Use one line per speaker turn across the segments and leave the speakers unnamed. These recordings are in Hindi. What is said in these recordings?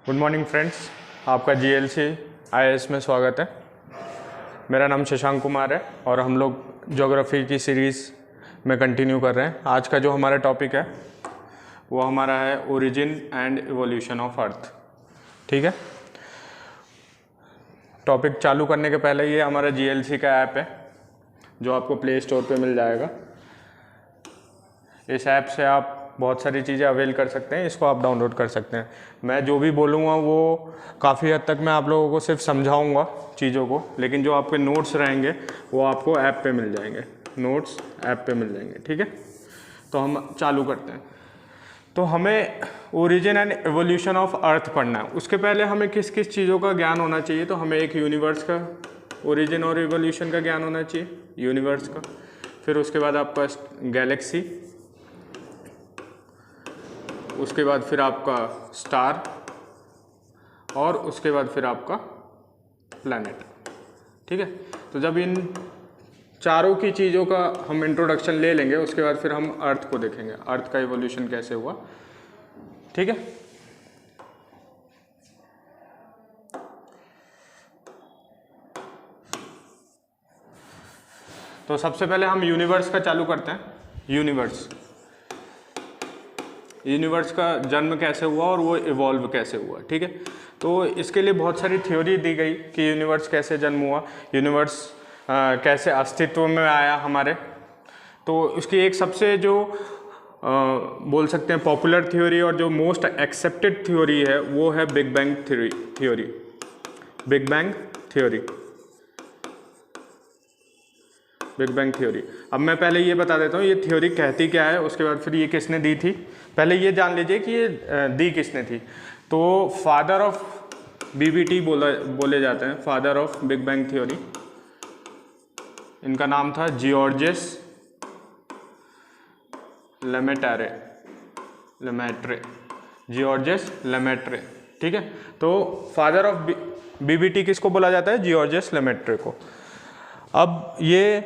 गुड मॉर्निंग फ्रेंड्स, आपका जीएलसी आईएएस में स्वागत है। मेरा नाम शशांक कुमार है और हम लोग ज्योग्राफी की सीरीज़ में कंटिन्यू कर रहे हैं। आज का जो हमारा टॉपिक है वो हमारा है origin and evolution of earth. ठीक है, टॉपिक चालू करने के पहले ये हमारा जीएलसी का ऐप है जो आपको प्ले स्टोर पे मिल जाएगा। इस ऐप से आप बहुत सारी चीज़ें अवेल कर सकते हैं, इसको आप डाउनलोड कर सकते हैं। मैं जो भी बोलूँगा वो काफ़ी हद तक मैं आप लोगों को सिर्फ समझाऊँगा चीज़ों को, लेकिन जो आपके नोट्स रहेंगे वो आपको ऐप पे मिल जाएंगे, नोट्स ऐप पे मिल जाएंगे। ठीक है, तो हम चालू करते हैं। तो हमें origin and evolution of earth पढ़ना है। उसके पहले हमें किस किस चीज़ों का ज्ञान होना चाहिए? तो हमें एक यूनिवर्स का ओरिजिन और एवोल्यूशन का ज्ञान होना चाहिए, यूनिवर्स का। फिर उसके बाद आपका गैलेक्सी, उसके बाद फिर आपका स्टार, और उसके बाद फिर आपका प्लैनेट। ठीक है, तो जब इन चारों की चीज़ों का हम इंट्रोडक्शन ले लेंगे उसके बाद फिर हम अर्थ को देखेंगे, अर्थ का इवोल्यूशन कैसे हुआ। ठीक है, तो सबसे पहले हम यूनिवर्स का चालू करते हैं। यूनिवर्स का जन्म कैसे हुआ और वो इवॉल्व कैसे हुआ। ठीक है, तो इसके लिए बहुत सारी थ्योरी दी गई कि यूनिवर्स कैसे जन्म हुआ, यूनिवर्स कैसे अस्तित्व में आया हमारे। तो उसकी एक सबसे जो बोल सकते हैं पॉपुलर थ्योरी और जो मोस्ट एक्सेप्टेड थ्योरी है वो है big bang theory. Big bang theory. अब मैं पहले ये बता देता हूँ ये थ्योरी कहती क्या है, उसके बाद फिर ये किसने दी थी। पहले ये जान लीजिए कि ये दी किसने थी। तो फादर ऑफ बीबीटी बोले जाते हैं, father of big bang theory. इनका नाम था जियोर्जिस लेमेट्रे। ठीक है, तो फादर ऑफ बीबीटी किसको बोला जाता है? जियोर्जिस लेमेट्रे को। अब ये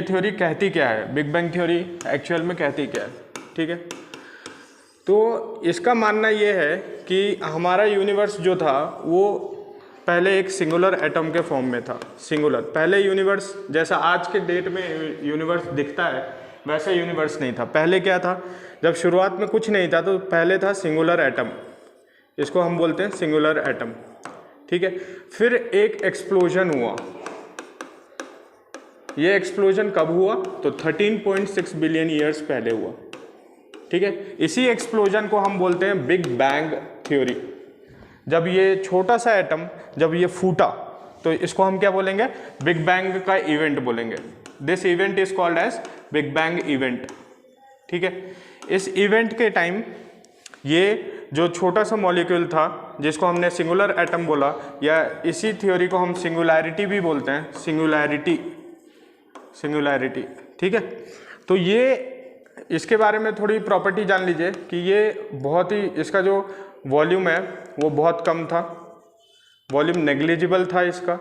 थ्योरी कहती क्या है, बिग बैंग थ्योरी एक्चुअल में कहती क्या है? ठीक है, तो इसका मानना ये है कि हमारा यूनिवर्स जो था वो पहले एक सिंगुलर एटम के फॉर्म में था। सिंगुलर, पहले यूनिवर्स जैसा आज के डेट में यूनिवर्स दिखता है वैसा यूनिवर्स नहीं था। पहले क्या था, जब शुरुआत में कुछ नहीं था तो पहले था सिंगुलर एटम, इसको हम बोलते हैं सिंगुलर एटम। ठीक है, फिर एक एक्सप्लोजन हुआ। ये एक्सप्लोजन कब हुआ? तो 13.6 बिलियन ईयर्स पहले हुआ। ठीक है, इसी एक्सप्लोजन को हम बोलते हैं बिग बैंग थ्योरी। जब ये छोटा सा एटम जब ये फूटा तो इसको हम क्या बोलेंगे? बिग बैंग का इवेंट बोलेंगे। This event is called as big bang event. ठीक है, इस इवेंट के टाइम ये जो छोटा सा मॉलिक्यूल था जिसको हमने सिंगुलर एटम बोला, या इसी थ्योरी को हम सिंगुलैरिटी भी बोलते हैं, सिंगुलैरिटी। ठीक है, तो ये इसके बारे में थोड़ी प्रॉपर्टी जान लीजिए कि ये बहुत ही, इसका जो वॉल्यूम है वो बहुत कम था, वॉल्यूम नेग्लिजिबल था इसका।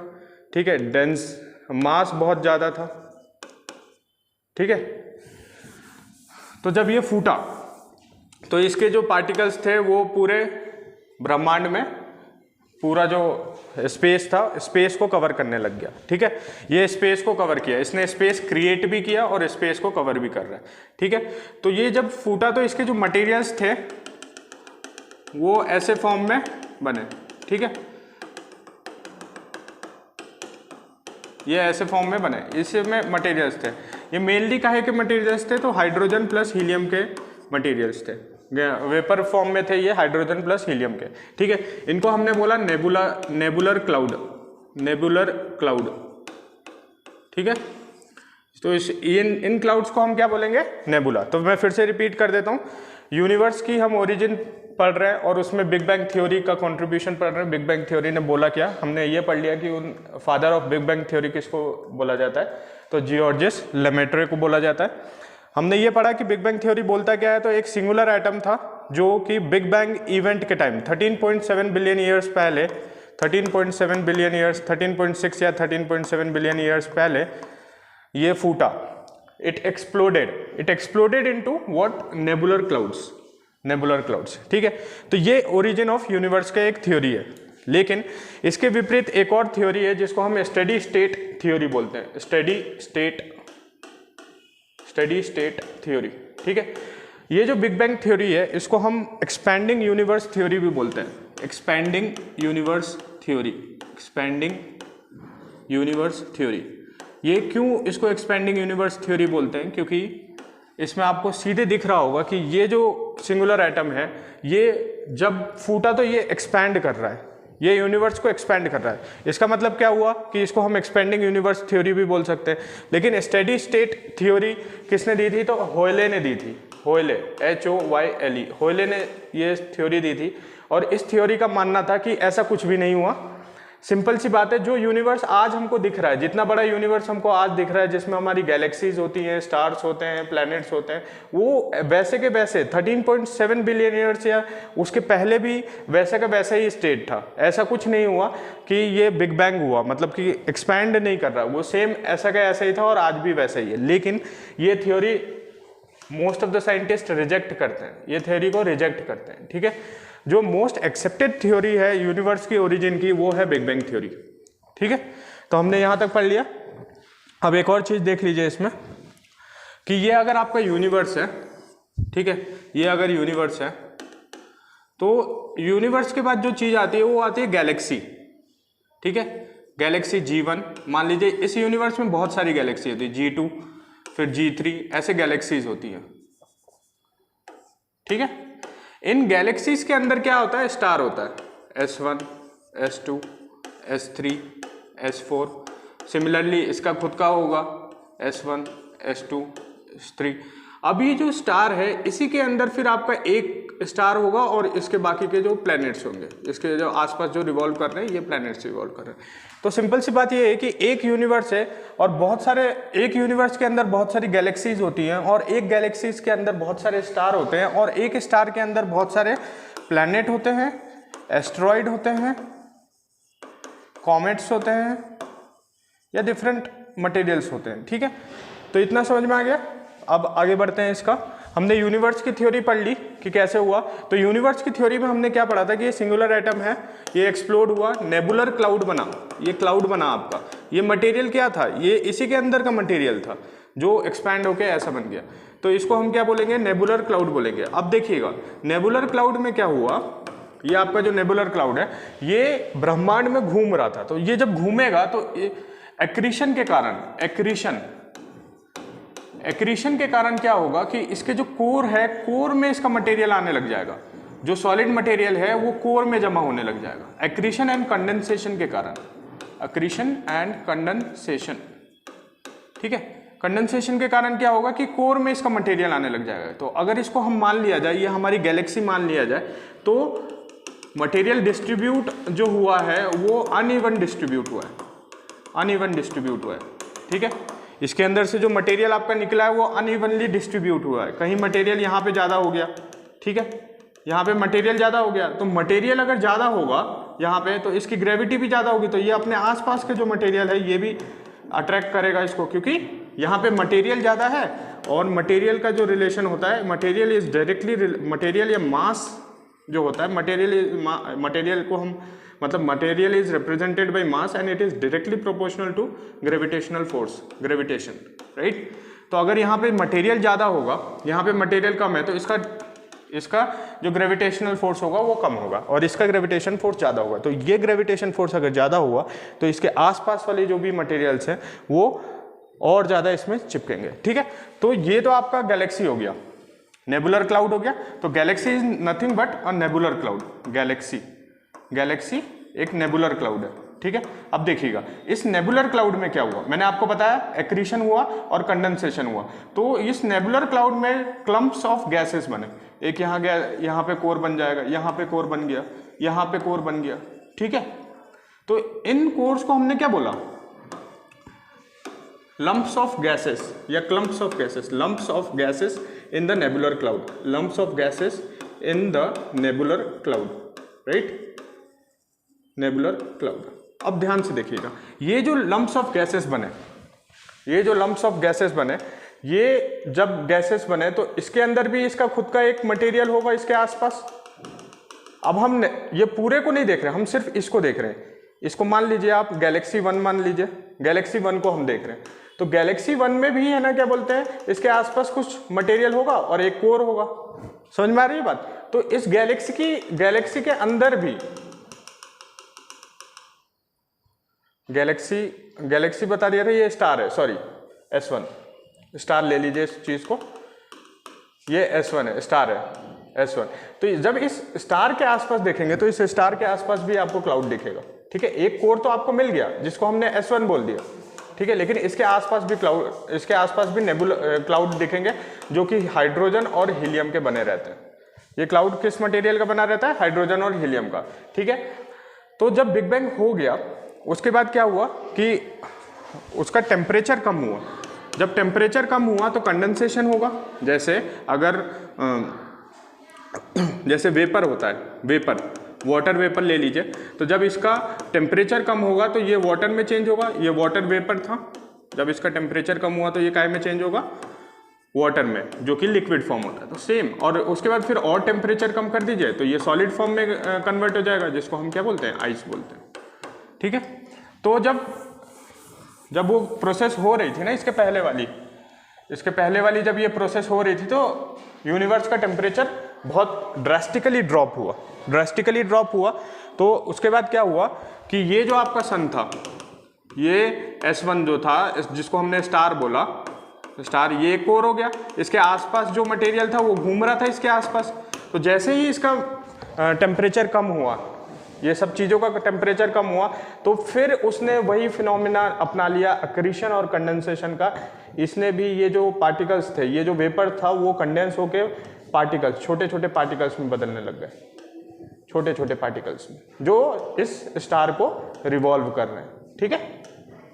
ठीक है, डेंस मास बहुत ज़्यादा था। ठीक है, तो जब ये फूटा तो इसके जो पार्टिकल्स थे वो पूरे ब्रह्मांड में, पूरा जो स्पेस था, स्पेस को कवर करने लग गया। ठीक है, ये स्पेस को कवर किया, इसने स्पेस क्रिएट भी किया और स्पेस को कवर भी कर रहा है। ठीक है, तो ये जब फूटा तो इसके जो मटेरियल्स थे वो ऐसे फॉर्म में बने। ठीक है, ये ऐसे फॉर्म में बने, इसमें मटेरियल्स थे। ये मेनली काहे के मटेरियल्स थे? तो हाइड्रोजन प्लस हीलियम के मटेरियल्स थे, वेपर फॉर्म में थे ये, हाइड्रोजन प्लस हीलियम के। ठीक है, इनको हमने बोला नेबुलर क्लाउड। ठीक है, तो इन क्लाउड्स को हम क्या बोलेंगे? नेबुला। तो मैं फिर से रिपीट कर देता हूँ, यूनिवर्स की हम ओरिजिन पढ़ रहे हैं और उसमें बिग बैंग थ्योरी का कंट्रीब्यूशन पढ़ रहे हैं। बिग बैंग थ्योरी ने बोला क्या, हमने ये पढ़ लिया कि उन father of big bang theory किसको बोला जाता है? तो जियोर्जिस लेमेट्रे को बोला जाता है। हमने ये पढ़ा कि बिग बैंग थ्योरी बोलता क्या है, तो एक सिंगुलर एटम था जो कि बिग बैंग इवेंट के टाइम 13.7 बिलियन ईयर्स पहले, 13.7 बिलियन ईयर्स, 13.6 या 13.7 बिलियन ईयर्स पहले ये फूटा। It exploded into what? Nebular clouds. Nebular cloud से, ठीक है। तो ये ओरिजिन ऑफ यूनिवर्स का एक थ्योरी है। लेकिन इसके विपरीत एक और थ्योरी है जिसको हम स्टेडी स्टेट थ्योरी बोलते हैं, स्टेडी स्टेट थ्योरी, ठीक है। ये जो बिग बैंग थ्योरी है इसको हम एक्सपैंडिंग यूनिवर्स थ्योरी भी बोलते हैं, expanding universe theory, expanding universe theory. ये क्यों इसको एक्सपैंडिंग यूनिवर्स थ्योरी बोलते हैं, क्योंकि इसमें आपको सीधे दिख रहा होगा कि ये जो सिंगुलर एटम है ये जब फूटा तो ये एक्सपैंड कर रहा है, ये यूनिवर्स को एक्सपैंड कर रहा है। इसका मतलब क्या हुआ कि इसको हम एक्सपेंडिंग यूनिवर्स थ्योरी भी बोल सकते हैं। लेकिन स्टेडी स्टेट थ्योरी किसने दी थी, तो होयले ने दी थी, होयले, HOYLE, होयले ने ये थ्योरी दी थी। और इस थ्योरी का मानना था कि ऐसा कुछ भी नहीं हुआ। सिंपल सी बात है, जो यूनिवर्स आज हमको दिख रहा है, जितना बड़ा यूनिवर्स हमको आज दिख रहा है, जिसमें हमारी गैलेक्सीज होती हैं, स्टार्स होते हैं, प्लैनेट्स होते हैं, वो वैसे के वैसे 13.7 बिलियन ईयर्स या उसके पहले भी वैसे का वैसा ही स्टेट था। ऐसा कुछ नहीं हुआ कि ये बिग बैंग हुआ, मतलब कि एक्सपैंड नहीं कर रहा, वो सेम ऐसा का ऐसा ही था और आज भी वैसा ही है। लेकिन ये theory most of the scientist reject करते हैं, ये थ्योरी को रिजेक्ट करते हैं, ठीक है। जो मोस्ट एक्सेप्टेड थ्योरी है यूनिवर्स की ओरिजिन की वो है बिग बैंग थ्योरी, ठीक है। तो हमने यहाँ तक पढ़ लिया। अब एक और चीज़ देख लीजिए इसमें कि ये अगर आपका यूनिवर्स है, ठीक है, ये अगर यूनिवर्स है तो यूनिवर्स के बाद जो चीज़ आती है वो आती है गैलेक्सी, ठीक है। गैलेक्सी G1, मान लीजिए इस यूनिवर्स में बहुत सारी गैलेक्सी होती है, G2 फिर G3, ऐसे गैलेक्सीज होती हैं, ठीक है। इन गैलेक्सीज के अंदर क्या होता है, स्टार होता है, S1, S2, S3, S4। Similarly इसका खुद का होगा S1, S2, S3। अब ये जो स्टार है इसी के अंदर फिर आपका एक स्टार होगा और इसके बाकी के जो प्लैनेट्स होंगे, इसके जो आसपास जो रिवॉल्व कर रहे हैं ये प्लैनेट्स रिवॉल्व कर रहे हैं। तो सिंपल सी बात ये है कि एक यूनिवर्स है और बहुत सारे, एक यूनिवर्स के अंदर बहुत सारी गैलेक्सीज होती हैं और एक गैलेक्सीज के अंदर बहुत सारे स्टार होते हैं और एक स्टार के अंदर बहुत सारे प्लैनेट होते हैं, एस्टेरॉइड होते हैं, कॉमेट्स होते हैं या डिफरेंट मटेरियल्स होते हैं, ठीक है। तो इतना समझ में आ गया। अब आगे बढ़ते हैं। इसका हमने यूनिवर्स की थ्योरी पढ़ ली कि कैसे हुआ। तो यूनिवर्स की थ्योरी में हमने क्या पढ़ा था कि ये सिंगुलर एटम है, ये एक्सप्लोड हुआ, नेबुलर क्लाउड बना, ये क्लाउड बना आपका। ये मटेरियल क्या था, ये इसी के अंदर का मटेरियल था जो एक्सपैंड होके ऐसा बन गया। तो इसको हम क्या बोलेंगे, नेबुलर क्लाउड बोलेंगे। अब देखिएगा नेबुलर क्लाउड में क्या हुआ, ये आपका जो नेबुलर क्लाउड है ये ब्रह्मांड में घूम रहा था। तो ये जब घूमेगा तो एक्रीशन के कारण, एक्रीशन के कारण क्या होगा कि इसके जो कोर है, कोर में इसका मटेरियल आने लग जाएगा, जो सॉलिड मटेरियल है वो कोर में जमा होने लग जाएगा एक्रीशन एंड कंडेंसेशन के कारण, एक्रीशन एंड कंडेंसेशन, ठीक है। कंडेंसेशन के कारण क्या होगा कि कोर में इसका मटेरियल आने लग जाएगा। तो अगर इसको हम मान लिया जाए, ये हमारी गैलेक्सी मान लिया जाए, तो मटेरियल डिस्ट्रीब्यूट जो हुआ है वो अनइवन डिस्ट्रीब्यूट हुआ है, अनइवन डिस्ट्रीब्यूट हुआ है, ठीक है। इसके अंदर से जो मटेरियल आपका निकला है वो अनइवनली डिस्ट्रीब्यूट हुआ है। कहीं मटेरियल यहाँ पे ज़्यादा हो गया, ठीक है, यहाँ पे मटेरियल ज़्यादा हो गया। तो मटेरियल अगर ज़्यादा होगा यहाँ पे तो इसकी ग्रेविटी भी ज़्यादा होगी, तो ये अपने आसपास के जो मटेरियल है ये भी अट्रैक्ट करेगा इसको, क्योंकि यहाँ पे मटेरियल ज़्यादा है। और मटेरियल का जो रिलेशन होता है, मटेरियल इज डायरेक्टली, मटेरियल या मास जो होता है, मटेरियल को हम मतलब material is represented by mass and it is directly proportional to gravitational force, gravitation, right. तो अगर यहाँ पे मटेरियल ज़्यादा होगा, यहाँ पे मटेरियल कम है, तो इसका जो ग्रेविटेशनल फोर्स होगा वो कम होगा और इसका ग्रेविटेशन फोर्स ज़्यादा होगा। तो ये ग्रेविटेशन फोर्स अगर ज़्यादा हुआ तो इसके आसपास वाले जो भी मटेरियल्स हैं वो और ज़्यादा इसमें चिपकेंगे, ठीक है। तो ये तो आपका गैलेक्सी हो गया, नेबुलर क्लाउड हो गया। तो Galaxy is nothing but a nebular cloud, Galaxy एक नेबुलर क्लाउड है, ठीक है। अब देखिएगा इस नेबुलर क्लाउड में क्या हुआ, मैंने आपको बताया एक्रीशन हुआ और कंडेंसेशन हुआ। तो इस नेबुलर क्लाउड में क्लम्प्स ऑफ गैसेस बने, एक यहाँ गया, यहाँ पे कोर बन जाएगा, यहाँ पे कोर बन गया, यहाँ पे कोर बन गया, ठीक है। तो इन कोर्स को हमने क्या बोला, लंप्स ऑफ गैसेस या clumps of gases, lumps of gases in the nebular cloud, lumps of gases in the nebular cloud, right, nebular cloud. अब ध्यान से देखिएगा, ये जो लंप्स ऑफ गैसेस बने, ये जो लंप्स ऑफ गैसेस बने, ये जब गैसेस बने तो इसके अंदर भी इसका खुद का एक मटेरियल होगा इसके आसपास। अब हम ये पूरे को नहीं देख रहे, हम सिर्फ इसको देख रहे हैं। इसको मान लीजिए आप गैलेक्सी 1 मान लीजिए, गैलेक्सी 1 को हम देख रहे हैं, तो गैलेक्सी 1 में भी है ना, क्या बोलते हैं, इसके आसपास कुछ मटेरियल होगा और एक कोर होगा। समझ में आ रही है बात? तो इस गैलेक्सी के अंदर भी गैलेक्सी बता दिया था, ये स्टार है, सॉरी S1 स्टार ले लीजिए इस चीज को, ये S1 है, स्टार है S1। तो जब इस स्टार के आसपास देखेंगे तो इस स्टार के आसपास भी आपको क्लाउड दिखेगा, ठीक है। एक कोर तो आपको मिल गया जिसको हमने S1 बोल दिया, ठीक है, लेकिन इसके आसपास भी क्लाउड दिखेंगे जो कि हाइड्रोजन और हीलियम के बने रहते हैं। ये क्लाउड किस मटेरियल का बना रहता है? हाइड्रोजन और हीलियम का, ठीक है। तो जब बिग बैंग हो गया उसके बाद क्या हुआ कि उसका टेम्परेचर कम हुआ। जब टेम्परेचर कम हुआ तो कंडेंसेशन होगा। जैसे वेपर होता है, वेपर, वाटर वेपर ले लीजिए, तो जब इसका टेम्परेचर कम होगा तो ये वाटर में चेंज होगा। ये वाटर वेपर था, जब इसका टेम्परेचर कम हुआ तो ये काय में चेंज होगा? वाटर में, जो कि लिक्विड फॉर्म होता है। तो सेम, और उसके बाद फिर और टेम्परेचर कम कर दीजिए तो ये सॉलिड फॉर्म में कन्वर्ट हो जाएगा, जिसको हम क्या बोलते हैं? आइस बोलते हैं, ठीक है। तो जब वो प्रोसेस हो रही थी ना, इसके पहले वाली जब ये प्रोसेस हो रही थी तो यूनिवर्स का टेम्परेचर बहुत ड्रास्टिकली ड्रॉप हुआ। तो उसके बाद क्या हुआ कि ये जो आपका सन था, ये S1 जो था, जिसको हमने स्टार बोला, स्टार, ये कोर हो गया। इसके आसपास जो मटेरियल था वो घूम रहा था इसके आसपास। तो जैसे ही इसका टेम्परेचर कम हुआ, ये सब चीज़ों का टेम्परेचर कम हुआ, तो फिर उसने वही फिनोमिना अपना लिया अक्रीशन और कंडेंसेशन का। इसने भी ये जो पार्टिकल्स थे, ये जो वेपर था, वो कंडेंस होके पार्टिकल्स, छोटे छोटे पार्टिकल्स में बदलने लग गए, छोटे छोटे पार्टिकल्स में, जो इस स्टार को रिवॉल्व कर रहे हैं, ठीक है,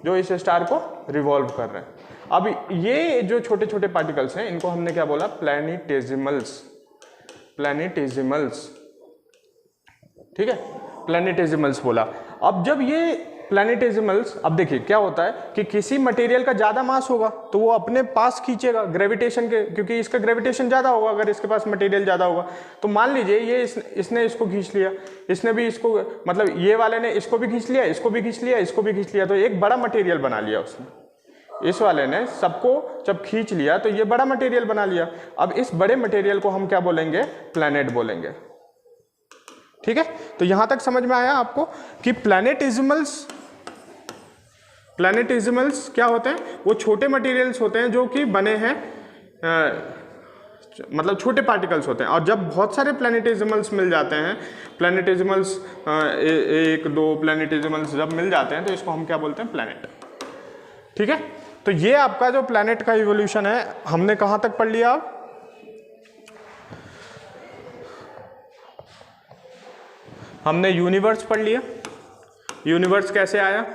जो इस स्टार को रिवॉल्व कर रहे हैं। अब ये जो छोटे छोटे पार्टिकल्स हैं, इनको हमने क्या बोला? प्लैनेटेजिमल्स, ठीक है, प्लैनेटेजिमल्स बोला। अब जब ये प्लैनेटेजिमल्स, अब देखिए क्या होता है कि किसी मटेरियल का ज़्यादा मास होगा तो वो अपने पास खींचेगा ग्रेविटेशन के, क्योंकि इसका ग्रेविटेशन ज़्यादा होगा अगर इसके पास मटेरियल ज़्यादा होगा। तो मान लीजिए ये इसने इसको खींच लिया, इसने भी इसको, मतलब ये वाले ने इसको भी खींच लिया, इसको भी खींच लिया, इसको भी खींच लिया, तो एक बड़ा मटेरियल बना लिया उसने। इस वाले ने सबको जब खींच लिया तो ये बड़ा मटेरियल बना लिया। अब इस बड़े मटेरियल को हम क्या बोलेंगे? प्लैनेट बोलेंगे, ठीक है। तो यहां तक समझ में आया आपको कि प्लैनेटेजिमल्स क्या होते हैं? वो छोटे मटेरियल्स होते हैं जो कि बने हैं, मतलब छोटे पार्टिकल्स होते हैं। और जब बहुत सारे प्लैनेटेजिमल्स मिल जाते हैं, प्लैनेटेजिमल्स 1-2 प्लैनेटेजिमल्स जब मिल जाते हैं तो इसको हम क्या बोलते हैं? प्लैनेट, ठीक है। तो ये आपका जो प्लैनेट का इवोल्यूशन है, हमने कहां तक पढ़ लिया? हमने यूनिवर्स पढ़ लिया, यूनिवर्स कैसे आया,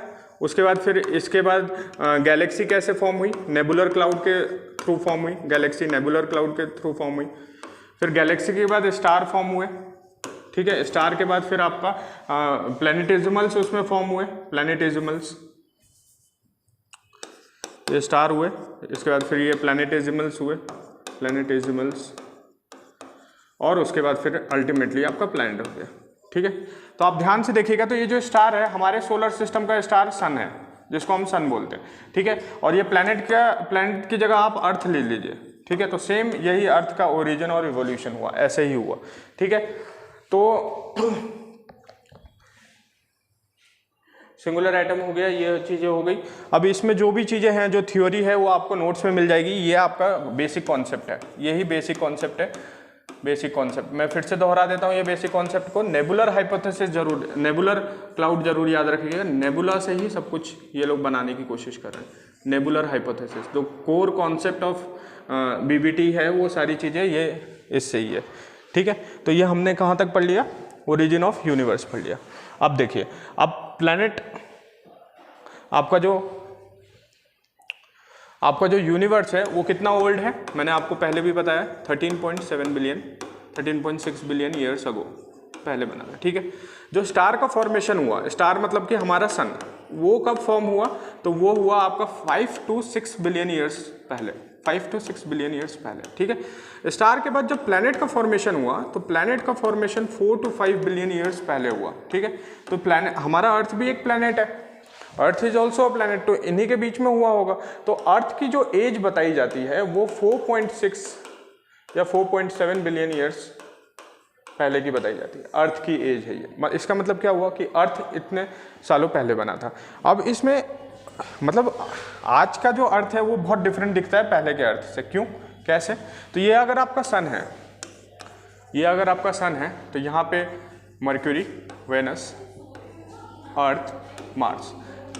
उसके बाद फिर इसके बाद गैलेक्सी कैसे फॉर्म हुई, नेबुलर क्लाउड के थ्रू फॉर्म हुई, गैलेक्सी नेबुलर क्लाउड के थ्रू फॉर्म हुई। फिर गैलेक्सी के बाद स्टार फॉर्म हुए, ठीक है। स्टार के बाद फिर आपका प्लैनेटेजिमल्स उसमें फॉर्म हुए, प्लैनेटेजिमल्स, ये स्टार हुए, इसके बाद फिर ये प्लैनेटेजिमल्स हुए, प्लैनेटेजिमल्स, और उसके बाद फिर अल्टीमेटली आपका प्लैनेट हो गया, ठीक है। तो आप ध्यान से देखिएगा, तो ये जो स्टार है हमारे सोलर सिस्टम का स्टार सन है, जिसको हम सन बोलते हैं, ठीक है। और ये प्लैनेट की जगह आप अर्थ ले लीजिए, ठीक है। तो सेम यही अर्थ का ओरिजिन और इवोल्यूशन हुआ, ऐसे ही हुआ, ठीक है। तो सिंगुलर एटम हो गया, ये चीज़ें हो गई। अब इसमें जो भी चीज़ें हैं, जो थ्योरी है, वो आपको नोट्स में मिल जाएगी। ये आपका बेसिक कॉन्सेप्ट है, यही बेसिक कॉन्सेप्ट है, बेसिक कॉन्सेप्ट। मैं फिर से दोहरा देता हूँ ये बेसिक कॉन्सेप्ट को। नेबुलर हाइपोथेसिस जरूर, नेबुलर क्लाउड जरूर याद रखिएगा। नेबुला से ही सब कुछ ये लोग बनाने की कोशिश कर रहे हैं। नेबुलर हाइपोथेसिस, तो कोर कॉन्सेप्ट ऑफ बीबीटी है, वो सारी चीज़ें ये इससे ही है, ठीक है। तो ये हमने कहाँ तक पढ़ लिया? ओरिजिन ऑफ यूनिवर्स पढ़ लिया। अब देखिए, अब प्लैनेट, आपका जो यूनिवर्स है वो कितना ओल्ड है? मैंने आपको पहले भी बताया, 13.7 बिलियन, 13.6 बिलियन ईयर्स अगो पहले बना था, ठीक है। जो स्टार का फॉर्मेशन हुआ, स्टार मतलब कि हमारा सन, वो कब फॉर्म हुआ? तो वो हुआ आपका 5 to 6 बिलियन ईयर्स पहले। 5 to 6 बिलियन ईयर्स पहले, ठीक है। स्टार के बाद जब प्लैनेट का फॉर्मेशन हुआ तो प्लैनेट का फॉर्मेशन 4 to 5 बिलियन ईयर्स पहले हुआ, ठीक है। तो प्लैनेट, हमारा अर्थ भी एक प्लैनेट है, earth is also a planet, तो इन्हीं के बीच में हुआ होगा। तो अर्थ की जो एज बताई जाती है वो 4.6 या 4.7 बिलियन ईयर्स पहले की बताई जाती है, अर्थ की एज है ये। इसका मतलब क्या हुआ कि अर्थ इतने सालों पहले बना था। अब इसमें मतलब आज का जो अर्थ है वो बहुत डिफरेंट दिखता है पहले के अर्थ से। क्यों, कैसे? तो ये अगर आपका सन है, ये अगर आपका सन है तो यहाँ पे मर्क्यूरी, वेनस, अर्थ, मार्स,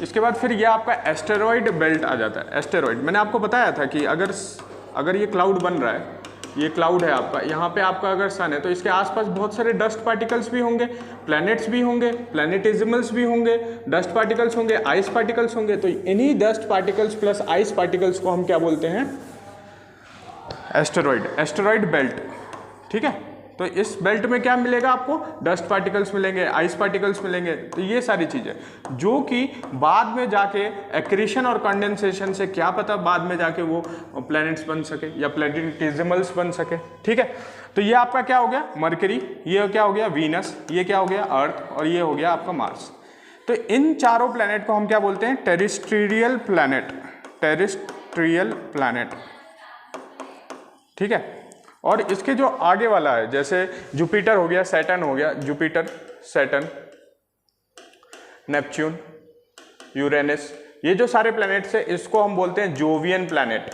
इसके बाद फिर ये आपका एस्टेरॉयड बेल्ट आ जाता है। एस्टेरॉयड मैंने आपको बताया था कि अगर ये क्लाउड बन रहा है, ये क्लाउड है आपका, यहाँ पे आपका अगर सन है तो इसके आसपास बहुत सारे डस्ट पार्टिकल्स भी होंगे, प्लैनेट्स भी होंगे, प्लैनेटिज्मल्स भी होंगे, डस्ट पार्टिकल्स होंगे, आइस पार्टिकल्स होंगे। तो इन्हीं dust particles plus ice particles को हम क्या बोलते हैं? एस्टेरॉयड, एस्टेरॉयड बेल्ट, ठीक है। तो इस बेल्ट में क्या मिलेगा आपको? डस्ट पार्टिकल्स मिलेंगे, आइस पार्टिकल्स मिलेंगे। तो ये सारी चीज़ें जो कि बाद में जाके एक्रीशन और कंडेंसेशन से क्या पता बाद में जाके वो प्लैनेट्स बन सके या प्लैनेटिज्मल्स बन सके, ठीक है। तो ये आपका क्या हो गया? मरकरी, ये क्या हो गया? वीनस, ये क्या हो गया? अर्थ, और ये हो गया आपका मार्स। तो इन चारों प्लैनेट को हम क्या बोलते हैं? टेरेस्ट्रियल प्लैनेट, टेरेस्ट्रियल प्लैनेट, ठीक है। और इसके जो आगे वाला है, जैसे जुपिटर हो गया, सैटर्न हो गया, जुपिटर, सैटर्न, नेपच्यून, यूरेनस, ये जो सारे प्लैनेट्स है इसको हम बोलते हैं Jovian planet,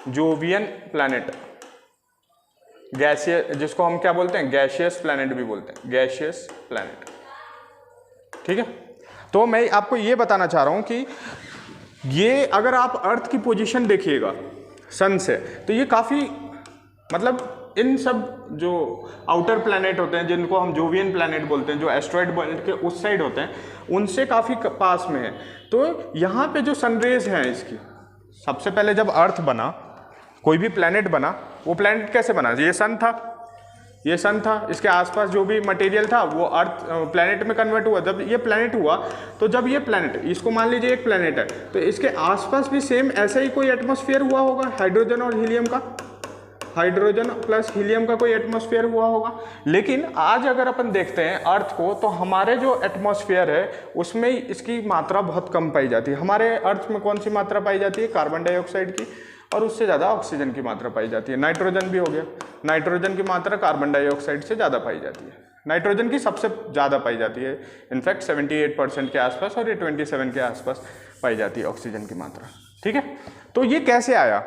Jovian planet. Gaseous, जिसको हम क्या बोलते हैं? गैशियस प्लैनेट भी बोलते हैं, गैशियस प्लैनेट, ठीक है। तो मैं आपको ये बताना चाह रहा हूं कि ये अगर आप अर्थ की पोजीशन देखिएगा सन से, तो ये काफ़ी मतलब इन सब जो आउटर प्लैनेट होते हैं जिनको हम जोवियन प्लैनेट बोलते हैं, जो एस्ट्रॉयड बेल्ट के उस साइड होते हैं, उनसे काफ़ी पास में है। तो यहाँ पे जो सनरेज हैं इसकी, सबसे पहले जब अर्थ बना, कोई भी प्लैनेट बना, वो प्लैनेट कैसे बना? ये सन था, ये सन था, इसके आसपास जो भी मटेरियल था वो अर्थ प्लैनेट में कन्वर्ट हुआ। जब ये प्लैनेट हुआ तो जब ये प्लैनेट, इसको मान लीजिए एक प्लैनेट है, तो इसके आसपास भी सेम ऐसा ही कोई एटमॉस्फेयर हुआ होगा, हाइड्रोजन और हीलियम का, हाइड्रोजन प्लस हीलियम का कोई एटमॉस्फेयर हुआ होगा। लेकिन आज अगर अपन देखते हैं अर्थ को, तो हमारे जो एटमॉस्फेयर है उसमें इसकी मात्रा बहुत कम पाई जाती है। हमारे अर्थ में कौन सी मात्रा पाई जाती है? कार्बन डाइऑक्साइड की, और उससे ज़्यादा ऑक्सीजन की मात्रा पाई जाती है। नाइट्रोजन भी हो गया, नाइट्रोजन की मात्रा कार्बन डाइऑक्साइड से ज़्यादा पाई जाती है। नाइट्रोजन की सबसे ज़्यादा पाई जाती है, इनफैक्ट 78% के आसपास, और ये 27 के आसपास पाई जाती है ऑक्सीजन की मात्रा, ठीक है। तो ये कैसे आया?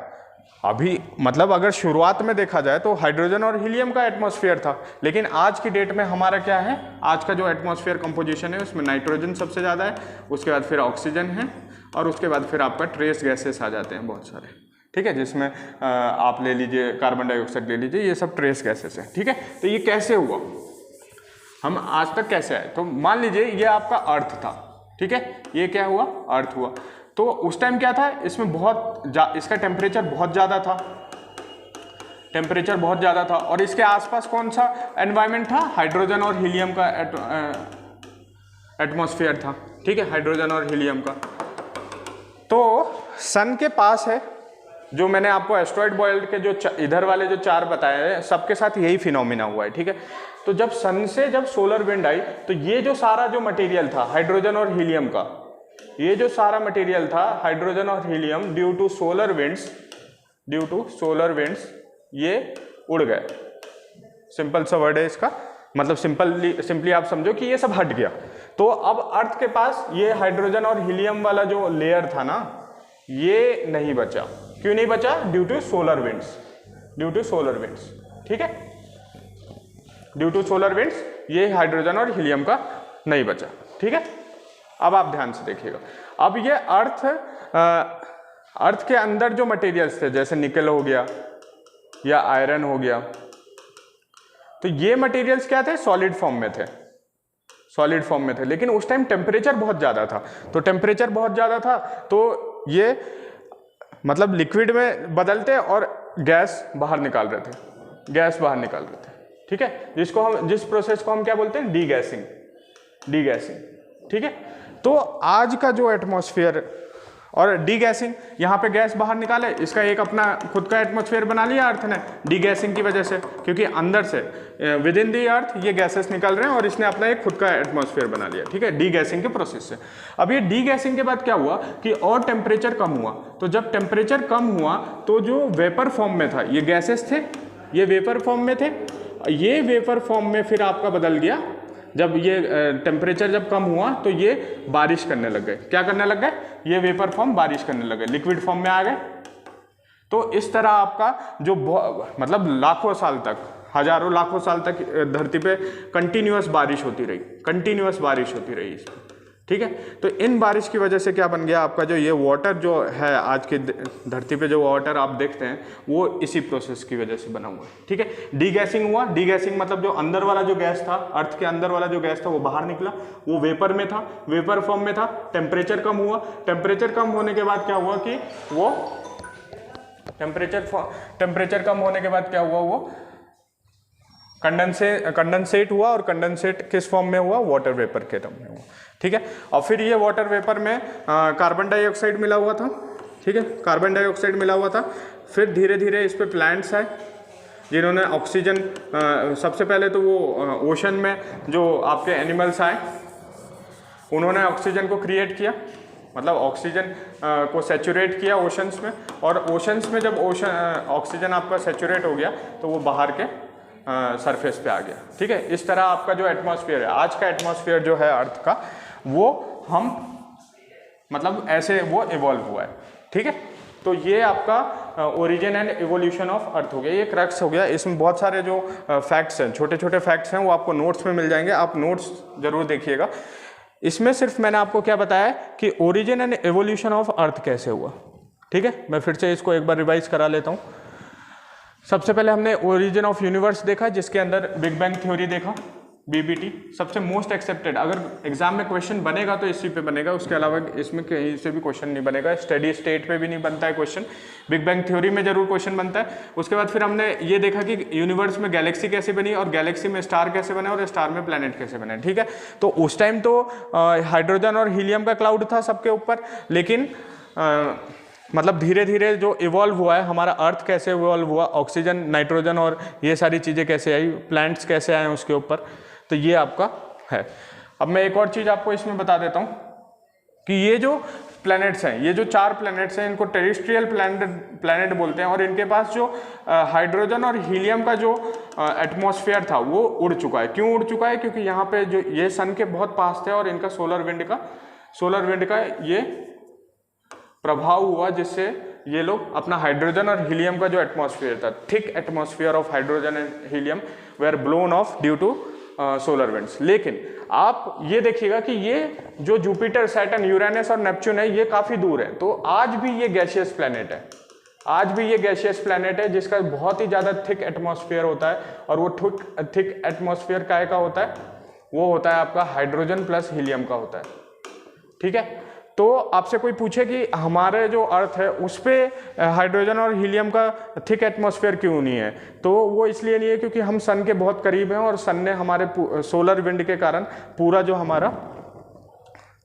अभी मतलब अगर शुरुआत में देखा जाए तो हाइड्रोजन और हीलियम का एटमॉस्फेयर था, लेकिन आज की डेट में हमारा क्या है? आज का जो एटमॉस्फेयर कंपोजिशन है उसमें नाइट्रोजन सबसे ज़्यादा है, उसके बाद फिर ऑक्सीजन है, और उसके बाद फिर आपका ट्रेस गैसेस आ जाते हैं बहुत सारे, ठीक है, जिसमें आप ले लीजिए कार्बन डाइऑक्साइड ले लीजिए, ये सब ट्रेस गैसेस हैं, ठीक है। तो ये कैसे हुआ, हम आज तक कैसे आए? तो मान लीजिए ये आपका अर्थ था, ठीक है, ये क्या हुआ? अर्थ हुआ। तो उस टाइम क्या था? इसमें इसका टेम्परेचर बहुत ज़्यादा था, टेम्परेचर बहुत ज़्यादा था, और इसके आसपास कौन सा एनवायरनमेंट था? हाइड्रोजन और हीलियम का एटमॉस्फेयर था, ठीक है, हाइड्रोजन और हीलियम का। तो सन के पास है, जो मैंने आपको एस्ट्रॉयड बेल्ट के जो इधर वाले जो चार बताए हैं, सबके साथ यही फिनोमिना हुआ है, ठीक है। तो जब सन से जब सोलर विंड आई, तो ये जो सारा जो मटेरियल था हाइड्रोजन और हीलियम का, ये जो सारा मटेरियल था हाइड्रोजन और helium, due to solar winds ये उड़ गए। सिंपल सा वर्ड है इसका, मतलब सिंपली आप समझो कि ये सब हट गया। तो अब अर्थ के पास ये हाइड्रोजन और हीलियम वाला जो लेयर था ना, ये नहीं बचा। क्यों नहीं बचा? ड्यू टू सोलर विंड्स, ठीक है, ड्यू टू सोलर विंड्स ये हाइड्रोजन और हीलियम का नहीं बचा, ठीक है। अब आप ध्यान से देखिएगा, अब ये अर्थ के अंदर जो मटेरियल्स थे, जैसे निकल हो गया या आयरन हो गया, तो ये मटेरियल्स क्या थे? सॉलिड फॉर्म में थे, लेकिन उस टाइम टेम्परेचर बहुत ज़्यादा था। तो टेम्परेचर बहुत ज़्यादा था तो ये मतलब लिक्विड में बदलते और गैस बाहर निकाल रहे थे, ठीक है, जिस प्रोसेस को हम क्या बोलते हैं? डीगैसिंग, ठीक है। तो आज का जो एटमॉस्फेयर और डीगैसिंग, यहाँ पे गैस बाहर निकाले, इसका एक अपना खुद का एटमॉस्फेयर बना लिया अर्थ ने डीगैसिंग की वजह से, क्योंकि अंदर से विद इन दी अर्थ ये गैसेस निकल रहे हैं और इसने अपना एक खुद का एटमॉस्फेयर बना लिया, ठीक है, डीगैसिंग के प्रोसेस से। अब ये डीगैसिंग के बाद क्या हुआ कि और टेम्परेचर कम हुआ, तो जब टेम्परेचर कम हुआ तो जो वेपर फॉर्म में था, ये गैसेस थे, ये वेपर फॉर्म में थे, ये वेपर फॉर्म में फिर आपका बदल गया, जब ये टेम्परेचर जब कम हुआ तो ये बारिश करने लग गए। क्या करने लग गए? ये वेपर फॉर्म बारिश करने लगे, लिक्विड फॉर्म में आ गए। तो इस तरह आपका जो मतलब लाखों साल तक, हजारों लाखों साल तक धरती पे कंटिन्यूअस बारिश होती रही, कंटिन्यूअस बारिश होती रही इसमें, ठीक है। तो इन बारिश की वजह से क्या बन गया आपका, जो ये वाटर जो है आज के धरती पे जो वाटर आप देखते हैं वो इसी प्रोसेस की वजह से बना हुआ है, ठीक है। डीगैसिंग हुआ, डीगैसिंग मतलब जो अंदर वाला जो गैस था, अर्थ के अंदर वाला जो गैस था वो बाहर निकला, वो वेपर में था, वेपर फॉर्म में था, टेम्परेचर कम हुआ, टेम्परेचर कम होने के बाद क्या हुआ कि वो टेम्परेचर कम होने के बाद क्या हुआ, वो कंडेंसेट हुआ, और कंडेंसेट किस फॉर्म में हुआ? वाटर वेपर के फॉर्म में हुआ, ठीक है। और फिर ये वाटर वेपर में कार्बन डाइऑक्साइड मिला हुआ था, ठीक है, कार्बन डाइऑक्साइड मिला हुआ था। फिर धीरे धीरे इस पे प्लांट्स आए जिन्होंने ऑक्सीजन, सबसे पहले तो वो ओशन में जो आपके एनिमल्स आए उन्होंने ऑक्सीजन को क्रिएट किया, मतलब ऑक्सीजन को सैचुरेट किया ओशंस में, और ओशंस में जब ऑक्सीजन आपका सैचुरेट हो गया तो वो बाहर के सरफेस पे आ गया, ठीक है। इस तरह आपका जो एटमॉस्फेयर है, आज का एटमॉस्फेयर जो है अर्थ का, वो हम मतलब ऐसे वो इवॉल्व हुआ है, ठीक है। तो ये आपका origin and evolution of earth हो गया, ये क्रक्स हो गया। इसमें बहुत सारे जो फैक्ट्स हैं, छोटे छोटे फैक्ट्स हैं, वो आपको नोट्स में मिल जाएंगे, आप नोट्स जरूर देखिएगा। इसमें सिर्फ मैंने आपको क्या बताया कि origin and evolution of earth कैसे हुआ, ठीक है। मैं फिर से इसको एक बार रिवाइज करा लेता हूँ। सबसे पहले हमने ओरिजिन ऑफ यूनिवर्स देखा, जिसके अंदर बिग बैंग थ्योरी देखा, बीबीटी सबसे मोस्ट एक्सेप्टेड। अगर एग्जाम में क्वेश्चन बनेगा तो इसी पे बनेगा, उसके अलावा इसमें कहीं से भी क्वेश्चन नहीं बनेगा, स्टडी स्टेट पे भी नहीं बनता है क्वेश्चन, बिग बैंग थ्योरी में जरूर क्वेश्चन बनता है। उसके बाद फिर हमने ये देखा कि यूनिवर्स में गैलेक्सी कैसे बनी, और गैलेक्सी में स्टार कैसे बने, और स्टार में प्लैनेट कैसे बने, ठीक है। तो उस टाइम तो हाइड्रोजन और हीलियम का क्लाउड था सबके ऊपर, लेकिन मतलब धीरे धीरे जो इवॉल्व हुआ है, हमारा अर्थ कैसे इवॉल्व हुआ, ऑक्सीजन, नाइट्रोजन और ये सारी चीज़ें कैसे आई, प्लांट्स कैसे आए उसके ऊपर, तो ये आपका है। अब मैं एक और चीज़ आपको इसमें बता देता हूँ कि ये जो प्लैनेट्स हैं, ये जो 4 प्लैनेट्स हैं, इनको टेरेस्ट्रियल प्लैनेट बोलते हैं, और इनके पास जो हाइड्रोजन और हीलियम का जो एटमॉस्फेयर था वो उड़ चुका है। क्यों उड़ चुका है? क्योंकि यहाँ पे जो ये सन के बहुत पास थे और इनका सोलर विंड का ये प्रभाव हुआ, जिससे ये लोग अपना हाइड्रोजन और हीलियम का जो एटमॉस्फेयर था, thick atmosphere of hydrogen and helium were blown off due to solar winds. लेकिन आप ये देखिएगा कि ये जो जुपिटर, सैटर्न, यूरेनस और नेपच्यून है, ये काफी दूर है, तो आज भी ये गैसियस प्लैनेट है, आज भी ये गैसियस प्लैनेट है, जिसका बहुत ही ज्यादा थिक एटमॉस्फेयर होता है। और वो थिक एटमॉस्फेयर काय का होता है? वो होता है आपका हाइड्रोजन प्लस हीलियम का होता है, ठीक है। तो आपसे कोई पूछे कि हमारे जो अर्थ है उस पर हाइड्रोजन और हीलियम का थिक एटमॉस्फेयर क्यों नहीं है, तो वो इसलिए नहीं है क्योंकि हम सन के बहुत करीब हैं, और सन ने हमारे सोलर विंड के कारण पूरा जो हमारा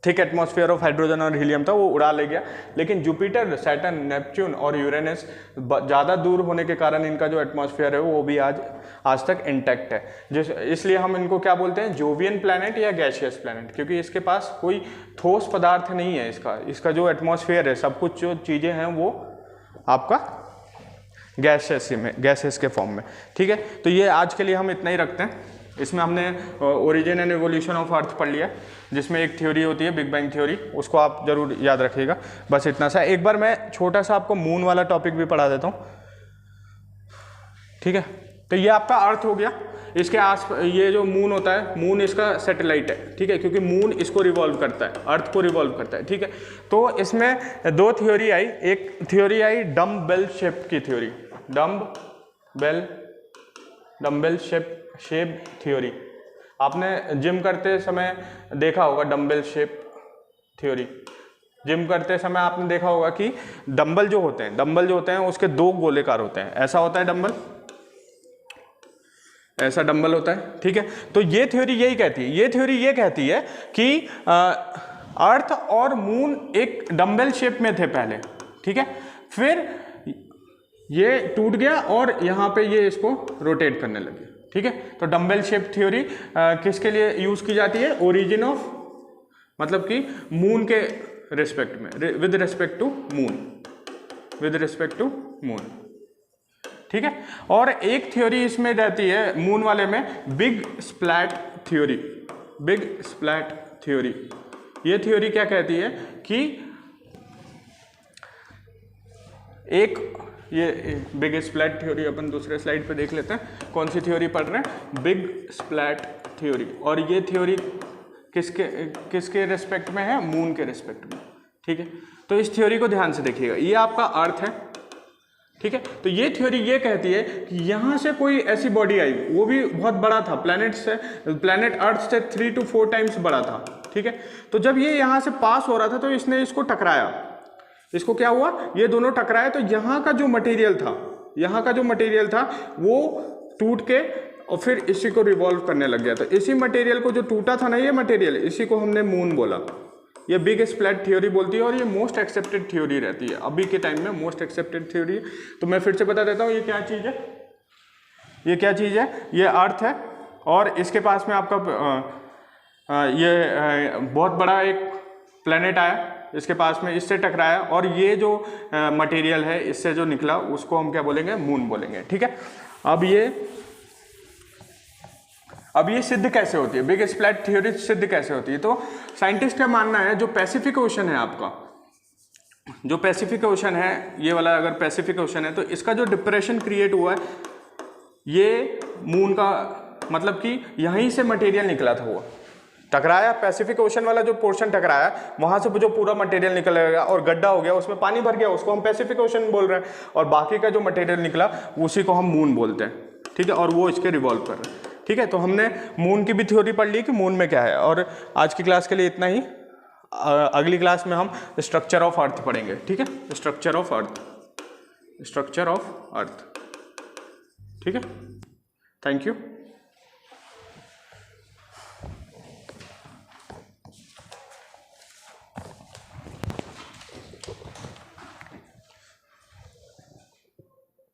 थिक एटमॉस्फेयर ऑफ हाइड्रोजन और हीलियम था वो उड़ा ले गया। लेकिन जुपिटर, सैटर्न, नेपच्यून और यूरेनस ज़्यादा दूर होने के कारण इनका जो एटमॉस्फेयर है वो भी आज तक इंटैक्ट है। इसलिए हम इनको क्या बोलते हैं? जोवियन प्लैनेट या गैसियस प्लैनेट, क्योंकि इसके पास कोई ठोस पदार्थ नहीं है। इसका जो एटमॉस्फेयर है, सब कुछ जो चीज़ें हैं वो आपका गैसेस के फॉर्म में, ठीक है। तो ये आज के लिए हम इतना ही रखते हैं। इसमें हमने origin and evolution of earth पढ़ लिया, जिसमें एक थ्योरी होती है बिग बैंग थ्योरी, उसको आप जरूर याद रखिएगा। बस इतना सा। एक बार मैं छोटा सा आपको मून वाला टॉपिक भी पढ़ा देता हूँ, ठीक है। तो ये आपका अर्थ हो गया, इसके आस ये जो मून होता है, मून इसका सैटेलाइट है, ठीक है, क्योंकि मून इसको रिवॉल्व करता है, अर्थ को रिवॉल्व करता है, ठीक है। तो इसमें 2 थ्योरी आई। एक थ्योरी आई डम्ब बेल शेप की थ्योरी, डम्बेल शेप थ्योरी। आपने जिम करते समय देखा होगा डम्बेल शेप थ्योरी। जिम करते समय आपने देखा होगा कि डंबल जो होते हैं उसके 2 गोलेकार होते हैं। ऐसा होता है डंबल, ऐसा डंबल होता है, ठीक है। तो ये थ्योरी यही कहती है, ये थ्योरी ये कहती है कि अर्थ और मून एक डंबल शेप में थे पहले, ठीक है, फिर ये टूट गया और यहाँ पे ये इसको रोटेट करने लगे, ठीक है। तो डंबल शेप थ्योरी किसके लिए यूज की जाती है? ओरिजिन ऑफ, मतलब कि मून के रिस्पेक्ट में, with respect to moon, with respect to moon, ठीक है। और एक थ्योरी इसमें रहती है मून वाले में, big splat theory, big splat theory. ये थ्योरी क्या कहती है कि एक, ये बिग स्प्लैट थ्योरी अपन दूसरे स्लाइड पे देख लेते हैं, कौन सी थ्योरी पढ़ रहे हैं? Big splat theory. और ये थ्योरी किसके रिस्पेक्ट में है? मून के रिस्पेक्ट में, ठीक है। तो इस थ्योरी को ध्यान से देखिएगा, ये आपका अर्थ है, ठीक है। तो ये थ्योरी ये कहती है कि यहाँ से कोई ऐसी बॉडी आई, वो भी बहुत बड़ा था, प्लैनेट अर्थ से 3 to 4 टाइम्स बड़ा था, ठीक है। तो जब ये यहाँ से पास हो रहा था तो इसने इसको टकराया, इसको क्या हुआ? ये दोनों टकराए, तो यहाँ का जो मटेरियल था, यहाँ का जो मटेरियल था वो टूट के और फिर इसी को रिवॉल्व करने लग गया। तो इसी मटेरियल को जो टूटा था ना, ये मटेरियल, इसी को हमने मून बोला। ये बिग स्प्लैट थ्योरी बोलती है और ये मोस्ट एक्सेप्टेड थ्योरी रहती है अभी के टाइम में, मोस्ट एक्सेप्टेड थ्योरी। तो मैं फिर से बता देता हूँ ये क्या चीज़ है, ये क्या चीज़ है? ये अर्थ है और इसके पास में आपका ये बहुत बड़ा एक प्लेनेट आया, इसके पास में इससे टकराया और ये जो मटेरियल है इससे जो निकला उसको हम क्या बोलेंगे? मून बोलेंगे, ठीक है। अब ये सिद्ध कैसे होती है? बिग स्प्लैट थ्योरी सिद्ध कैसे होती है? तो साइंटिस्ट का मानना है जो पैसिफिक ओशन है आपका, जो पैसिफिक ओशन है, ये वाला अगर पैसिफिक ओशन है तो इसका जो डिप्रेशन क्रिएट हुआ है, ये मून का, मतलब कि यहीं से मटेरियल निकला था, वो टकराया, पैसिफिक ओशन वाला जो पोर्शन टकराया, वहां से जो पूरा मटेरियल निकल गया और गड्ढा हो गया, उसमें पानी भर गया, उसको हम पैसिफिक ओशन बोल रहे हैं, और बाकी का जो मटेरियल निकला उसी को हम मून बोलते हैं, ठीक है। और वो इसके रिवॉल्व कर रहे हैं, ठीक है। तो हमने मून की भी थ्योरी पढ़ ली कि मून में क्या है। और आज की क्लास के लिए इतना ही। अगली क्लास में हम स्ट्रक्चर ऑफ अर्थ पढ़ेंगे, ठीक है, structure of earth, structure of earth, ठीक है। Thank you.